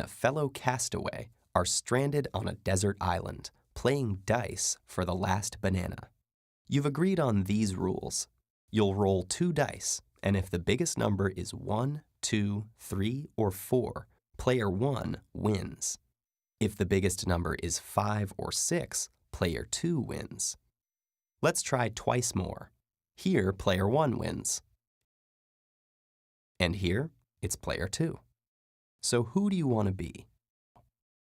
a fellow castaway are stranded on a desert island, playing dice for the last banana. You've agreed on these rules. You'll roll 2 dice, and if the biggest number is 1, 2, 3, or 4, player 1 wins. If the biggest number is 5 or 6, player 2 wins. Let's try twice more. Here, player 1 wins. And here, it's player 2. So who do you want to be?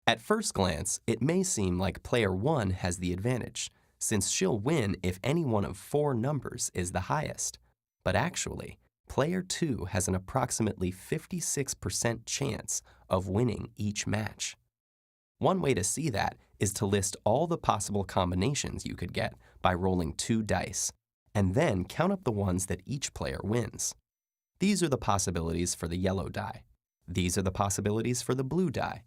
At first glance, it may seem like player 1 has the advantage, since she'll win if any one of 4 numbers is the highest. But actually, player 2 has an approximately 56% chance of winning each match. One way to see that is to list all the possible combinations you could get by rolling 2 dice, and then count up the ones that each player wins. These are the possibilities for the yellow die. These are the possibilities for the blue die.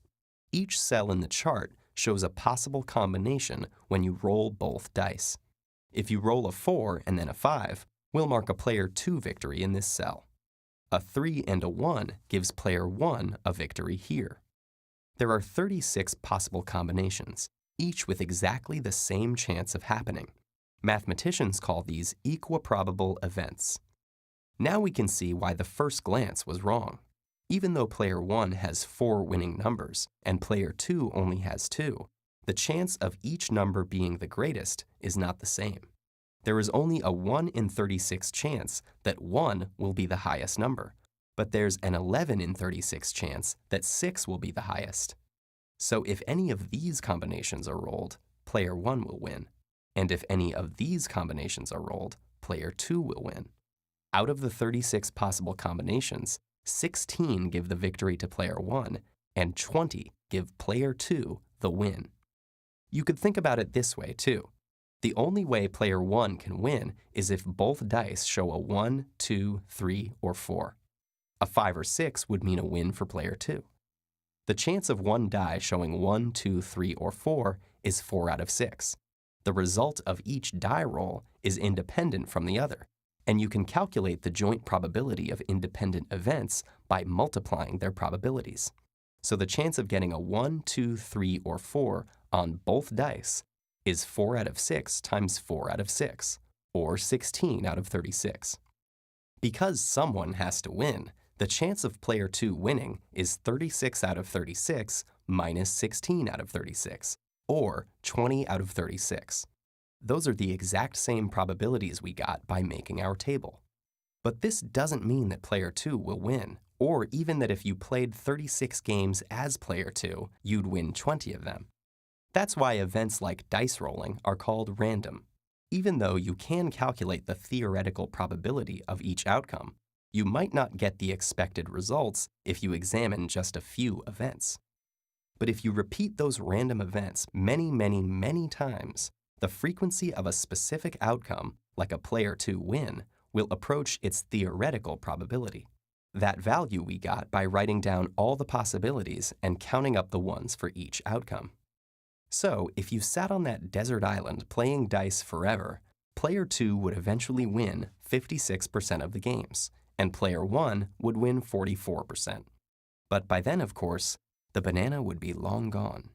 Each cell in the chart shows a possible combination when you roll both dice. If you roll a 4 and then a 5, we'll mark a player 2 victory in this cell. A 3 and a 1 gives player 1 a victory here. There are 36 possible combinations, each with exactly the same chance of happening. Mathematicians call these equiprobable events. Now we can see why the first glance was wrong. Even though player 1 has 4 winning numbers and player 2 only has 2, the chance of each number being the greatest is not the same. There is only a 1 in 36 chance that 1 will be the highest number, but there's an 11 in 36 chance that 6 will be the highest. So if any of these combinations are rolled, player 1 will win. And if any of these combinations are rolled, player 2 will win. Out of the 36 possible combinations, 16 give the victory to player 1, and 20 give player 2 the win. You could think about it this way, too. The only way player 1 can win is if both dice show a 1, 2, 3, or 4. A 5 or 6 would mean a win for player 2. The chance of one die showing 1, 2, 3, or 4 is 4 out of 6. The result of each die roll is independent from the other, and you can calculate the joint probability of independent events by multiplying their probabilities. So the chance of getting a 1, 2, 3, or 4 on both dice is 4 out of 6 times 4 out of 6, or 16 out of 36. Because someone has to win, the chance of player 2 winning is 36 out of 36 minus 16 out of 36, or 20 out of 36. Those are the exact same probabilities we got by making our table. But this doesn't mean that player 2 will win, or even that if you played 36 games as player 2, you'd win 20 of them. That's why events like dice rolling are called random. Even though you can calculate the theoretical probability of each outcome, you might not get the expected results if you examine just a few events. But if you repeat those random events many, many, many times, the frequency of a specific outcome, like a player 2 win, will approach its theoretical probability. That value we got by writing down all the possibilities and counting up the ones for each outcome. So, if you sat on that desert island playing dice forever, player 2 would eventually win 56% of the games, and player 1 would win 44%. But by then, of course, the banana would be long gone.